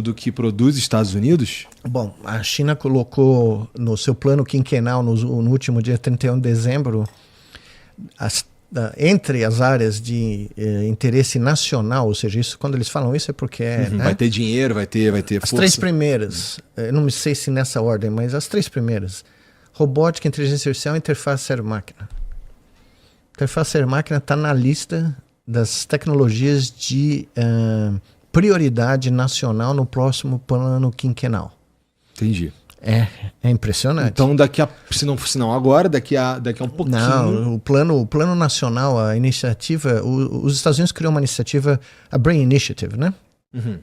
do que produz Estados Unidos? Bom, a China colocou no seu plano quinquenal, no último dia 31 de dezembro, entre as áreas de interesse nacional, ou seja, isso, quando eles falam isso é porque né? Vai ter dinheiro, vai ter as força. 3 primeiras, eu não sei se nessa ordem, mas as 3 primeiras: robótica, inteligência artificial e interface cérebro-máquina. Interface cérebro-máquina está na lista das tecnologias de prioridade nacional no próximo plano quinquenal. Entendi. É impressionante. Então, se não agora, daqui a um pouquinho... Não, o plano nacional, a iniciativa, os Estados Unidos criou uma iniciativa, a Brain Initiative, né? Uhum.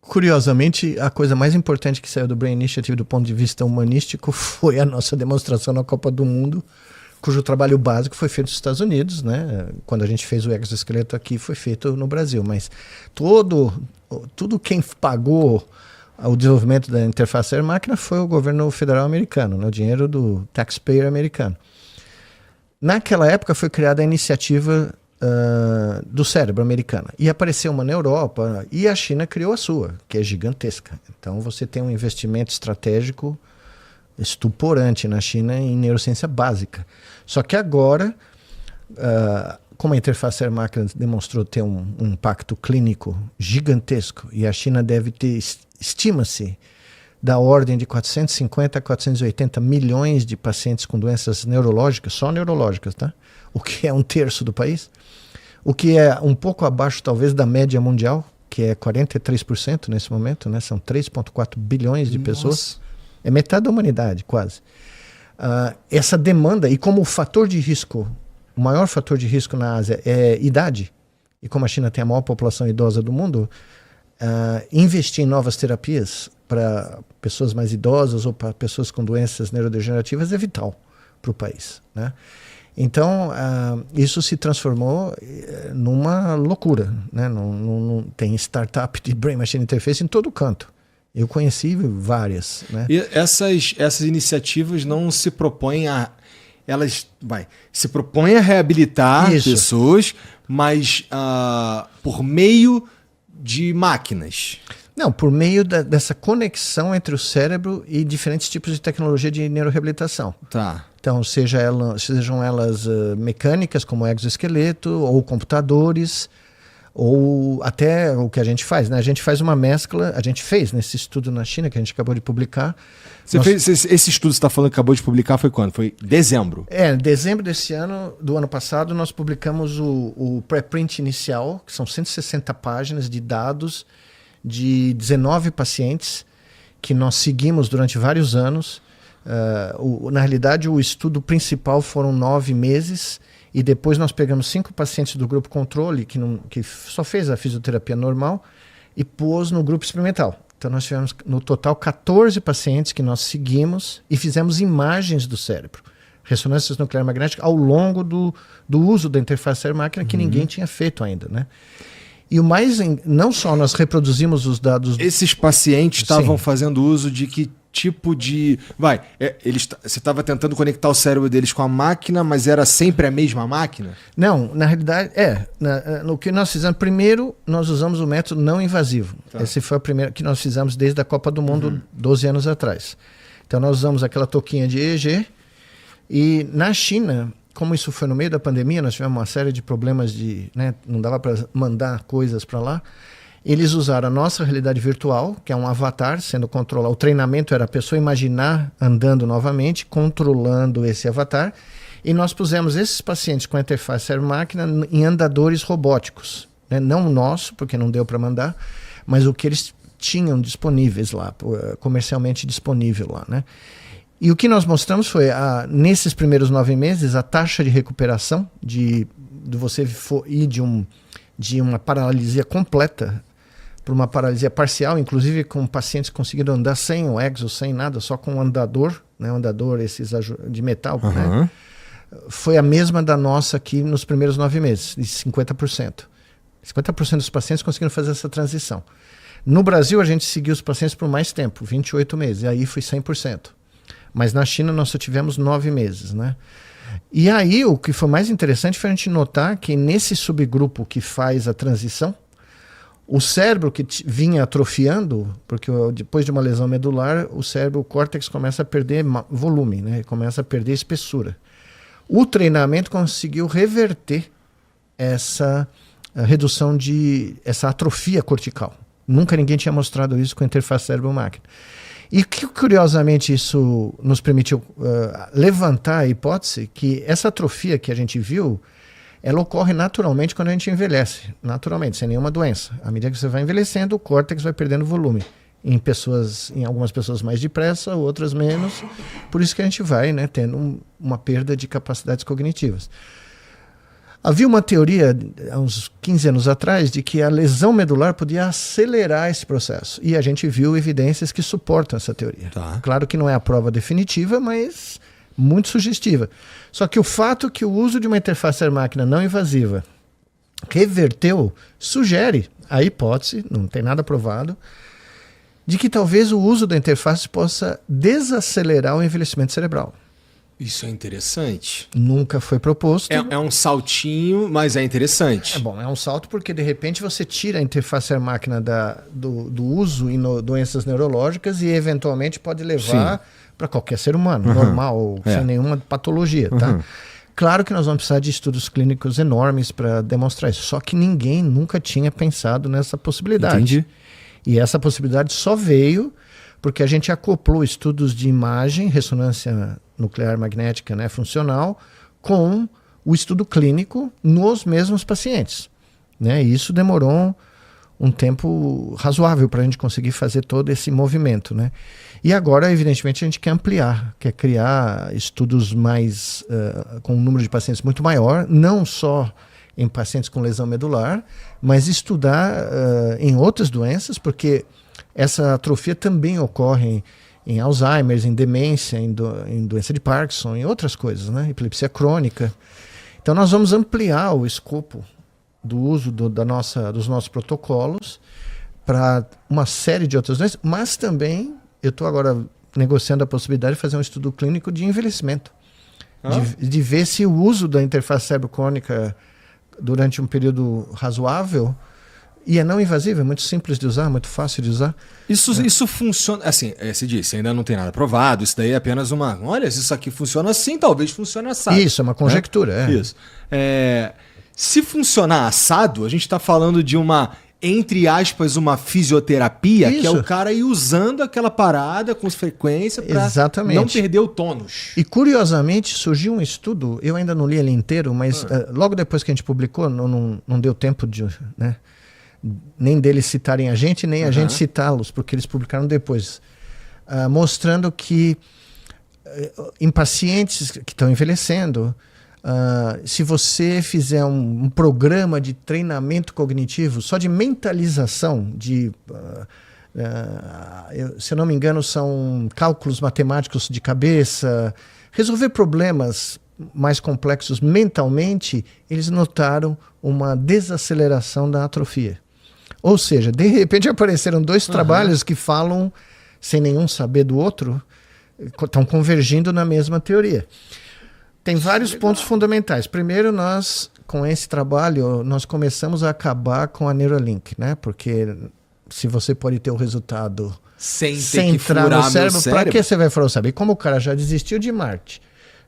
Curiosamente, a coisa mais importante que saiu do Brain Initiative do ponto de vista humanístico foi a nossa demonstração na Copa do Mundo, cujo trabalho básico foi feito nos Estados Unidos, né? Quando a gente fez o exoesqueleto aqui, foi feito no Brasil. Mas tudo quem pagou o desenvolvimento da interface cérebro-máquina foi o governo federal americano, né? O dinheiro do taxpayer americano. Naquela época foi criada a iniciativa do cérebro americana. E apareceu uma na Europa, e a China criou a sua, que é gigantesca. Então você tem um investimento estratégico estuporante na China em neurociência básica. Só que agora, como a interface cérebro-máquina demonstrou ter um impacto clínico gigantesco, e a China deve ter, estima-se, da ordem de 450 a 480 milhões de pacientes com doenças neurológicas, só neurológicas, tá? O que é 1/3 do país, o que é um pouco abaixo, talvez, da média mundial, que é 43% nesse momento, né? São 3,4 bilhões de pessoas. É metade da humanidade, quase. Essa demanda, e como o fator de risco, o maior fator de risco na Ásia é idade, e como a China tem a maior população idosa do mundo, investir em novas terapias para pessoas mais idosas ou para pessoas com doenças neurodegenerativas é vital para o país, né? Então, isso se transformou numa loucura, né? Tem startup de Brain Machine Interface em todo canto. Eu conheci várias, né? E essas iniciativas não se propõem se propõem a reabilitar pessoas, mas por meio de máquinas. Não, por meio dessa conexão entre o cérebro e diferentes tipos de tecnologia de neuroreabilitação. Tá. Então, sejam elas mecânicas, como exoesqueleto, ou computadores, ou até o que a gente faz, né? A gente faz uma mescla, a gente fez nesse estudo na China, que a gente acabou de publicar. Esse estudo que você está falando que acabou de publicar foi quando? Foi dezembro? Dezembro do ano passado, nós publicamos o preprint inicial, que são 160 páginas de dados de 19 pacientes que nós seguimos durante vários anos. Na realidade, o estudo principal foram 9 meses, e depois nós pegamos 5 pacientes do grupo controle, que só fez a fisioterapia normal, e pôs no grupo experimental. Então nós tivemos no total 14 pacientes que nós seguimos e fizemos imagens do cérebro, ressonâncias nucleares magnéticas, ao longo do uso da interface cérebro-máquina, que ninguém tinha feito ainda, né? E não só nós reproduzimos os dados... Esses pacientes estavam fazendo uso de que tipo de... você estava tentando conectar o cérebro deles com a máquina, mas era sempre a mesma máquina? Não, na realidade, no que nós fizemos, primeiro nós usamos o método não invasivo. Tá. Esse foi o primeiro que nós fizemos desde a Copa do Mundo, 12 anos atrás. Então nós usamos aquela touquinha de EEG, e na China... Como isso foi no meio da pandemia, nós tivemos uma série de problemas não dava para mandar coisas para lá. Eles usaram a nossa realidade virtual, que é um avatar sendo controlado. O treinamento era a pessoa imaginar andando novamente, controlando esse avatar. E nós pusemos esses pacientes com a interface cérebro-máquina em andadores robóticos, né? Não o nosso, porque não deu para mandar, mas o que eles tinham disponíveis lá, comercialmente disponível lá, né? E o que nós mostramos foi, nesses primeiros 9 meses, a taxa de recuperação de você ir de uma paralisia completa para uma paralisia parcial, inclusive com pacientes que conseguiram andar sem o exo, sem nada, só com um andador, né? Um andador esses de metal, né? Foi a mesma da nossa aqui nos primeiros 9 meses, de 50%. 50% dos pacientes conseguiram fazer essa transição. No Brasil, a gente seguiu os pacientes por mais tempo, 28 meses, e aí foi 100%. Mas na China nós só tivemos 9 meses, né? E aí o que foi mais interessante foi a gente notar que nesse subgrupo que faz a transição, O cérebro que vinha atrofiando, porque depois de uma lesão medular, o córtex começa a perder volume, né? Começa a perder espessura. O treinamento conseguiu reverter essa redução essa atrofia cortical. Nunca ninguém tinha mostrado isso com a interface cérebro-máquina. E que, curiosamente, isso nos permitiu levantar a hipótese que essa atrofia que a gente viu, ela ocorre naturalmente quando a gente envelhece, naturalmente, sem nenhuma doença. À medida que você vai envelhecendo, o córtex vai perdendo volume. Em algumas pessoas mais depressa, outras menos. Por isso que a gente vai, né, tendo uma perda de capacidades cognitivas. Havia uma teoria, há uns 15 anos atrás, de que a lesão medular podia acelerar esse processo. E a gente viu evidências que suportam essa teoria. Tá. Claro que não é a prova definitiva, mas muito sugestiva. Só que o fato que o uso de uma interface cérebro-máquina não invasiva reverteu, sugere a hipótese, não tem nada provado, de que talvez o uso da interface possa desacelerar o envelhecimento cerebral. Isso é interessante. Nunca foi proposto. É um saltinho, mas é interessante. É um salto porque de repente você tira a interface cérebro-máquina do uso em doenças neurológicas e eventualmente pode levar para qualquer ser humano, normal, sem nenhuma patologia, tá? Claro que nós vamos precisar de estudos clínicos enormes para demonstrar isso, só que ninguém nunca tinha pensado nessa possibilidade. Entendi. E essa possibilidade só veio porque a gente acoplou estudos de imagem, ressonância nuclear magnética, né, funcional, com o estudo clínico nos mesmos pacientes, né? E isso demorou um tempo razoável para a gente conseguir fazer todo esse movimento, né? E agora, evidentemente, a gente quer ampliar, quer criar estudos mais com um número de pacientes muito maior, não só em pacientes com lesão medular, mas estudar em outras doenças, porque essa atrofia também ocorre em Alzheimer, em demência, em doença de Parkinson, em outras coisas, né? Epilepsia crônica. Então nós vamos ampliar o escopo do uso dos nossos protocolos para uma série de outras doenças, mas também eu estou agora negociando a possibilidade de fazer um estudo clínico de envelhecimento, de ver se o uso da interface cérebro-cônica durante um período razoável, e é não invasivo, é muito simples de usar, muito fácil de usar. Isso funciona, assim, se disse, ainda não tem nada provado, isso daí é apenas olha, se isso aqui funciona assim, talvez funcione assado. Isso, é uma conjectura. Isso. Se funcionar assado, a gente está falando de entre aspas, uma fisioterapia, que é o cara ir usando aquela parada com frequência para não perder o tônus. E curiosamente surgiu um estudo, eu ainda não li ele inteiro, mas logo depois que a gente publicou, não deu tempo de... né, nem deles citarem a gente, nem a gente citá-los, porque eles publicaram depois, mostrando que em pacientes que estão envelhecendo, se você fizer um programa de treinamento cognitivo, só de mentalização, se eu não me engano, são cálculos matemáticos de cabeça, resolver problemas mais complexos mentalmente, eles notaram uma desaceleração da atrofia. Ou seja, de repente apareceram dois trabalhos que falam, sem nenhum saber do outro, estão convergindo na mesma teoria. Tem vários pontos fundamentais. Primeiro, com esse trabalho, nós começamos a acabar com a Neuralink, né? Porque se você pode ter o resultado sem entrar no cérebro, para que você vai furar o cérebro? E como o cara já desistiu de Marte,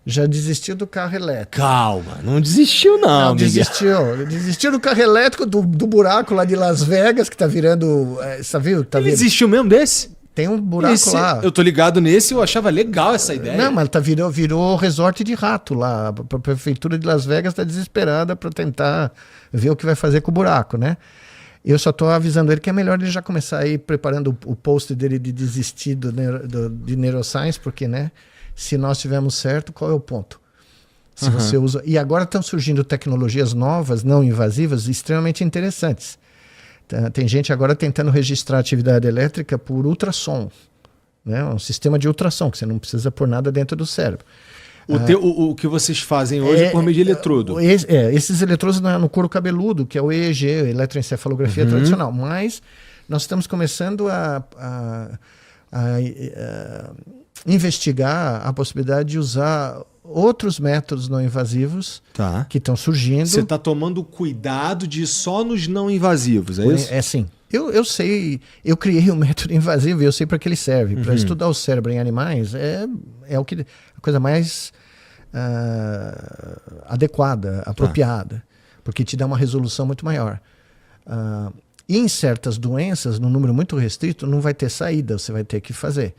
já desistiu do carro elétrico. Calma, não desistiu não, desistiu do carro elétrico, do buraco lá de Las Vegas, que tá virando... Você viu? Ele desistiu mesmo desse? Tem um buraco lá. Eu tô ligado nesse, eu achava legal essa ideia. Não, mas virou resort de rato lá. A prefeitura de Las Vegas está desesperada para tentar ver o que vai fazer com o buraco, né? Eu só tô avisando ele que é melhor ele já começar a ir preparando o post dele de desistir de neuroscience, porque, né? Se nós tivermos certo, qual é o ponto? Se você usa... E agora estão surgindo tecnologias novas, não invasivas, extremamente interessantes. Tem gente agora tentando registrar a atividade elétrica por ultrassom, né? Um sistema de ultrassom, que você não precisa pôr nada dentro do cérebro. O que vocês fazem hoje é por meio de eletrodo. Esses eletrodos no couro cabeludo, que é o EEG, eletroencefalografia tradicional. Mas nós estamos começando a investigar a possibilidade de usar outros métodos não invasivos que estão surgindo. Você está tomando cuidado de ir só nos não invasivos, é isso? É sim. Eu sei, eu criei um método invasivo e eu sei para que ele serve. Para estudar o cérebro em animais é a coisa mais adequada, apropriada, porque te dá uma resolução muito maior. E em certas doenças, num número muito restrito, não vai ter saída, você vai ter que fazer.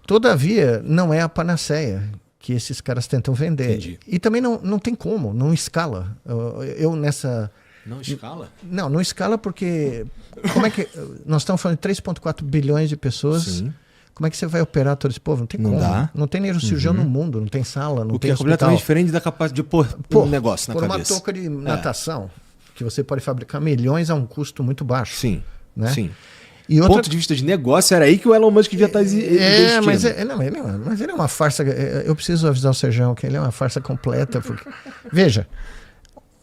Todavia, não é a panaceia que esses caras tentam vender. Entendi. E também não tem como, não escala. Não escala? Não escala porque... Como é que... Nós estamos falando de 3,4 bilhões de pessoas. Sim. Como é que você vai operar todo esse povo? Não tem como. Dá. Não tem neurocirurgião no mundo, não tem sala, não tem hospital. O que é completamente diferente da capacidade de pôr um negócio na cabeça. Por uma touca de natação, que você pode fabricar milhões a um custo muito baixo. Sim, né? sim. E ponto de vista de negócio, era aí que o Elon Musk devia estar investindo. Mas ele é uma farsa. Eu preciso avisar o Sérgio que ele é uma farsa completa. Porque... Veja,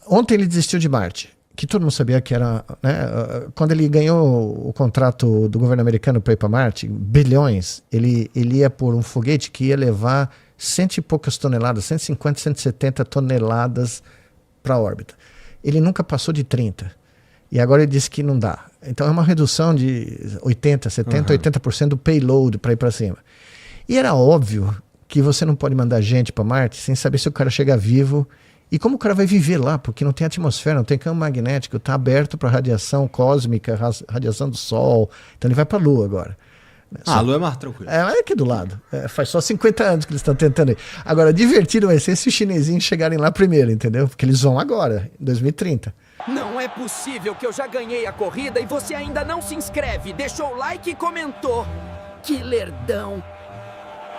ontem ele desistiu de Marte, que todo mundo sabia que era... Né, quando ele ganhou o contrato do governo americano para ir para Marte, bilhões, ele ia por um foguete que ia levar 100 e poucas toneladas, 150, 170 toneladas para a órbita. Ele nunca passou de 30. E agora ele disse que não dá. Então é uma redução de 80%, 70%, 80% do payload para ir para cima. E era óbvio que você não pode mandar gente para Marte sem saber se o cara chega vivo e como o cara vai viver lá, porque não tem atmosfera, não tem campo magnético, está aberto para radiação cósmica, radiação do Sol. Então ele vai para a Lua agora. A Lua é mais tranquilo. É aqui do lado. Faz só 50 anos que eles estão tentando ir. Agora, divertido vai ser se os chinesinhos chegarem lá primeiro, entendeu? Porque eles vão agora, em 2030. Não é possível que eu já ganhei a corrida e você ainda não se inscreve, deixou o like e comentou. Que lerdão!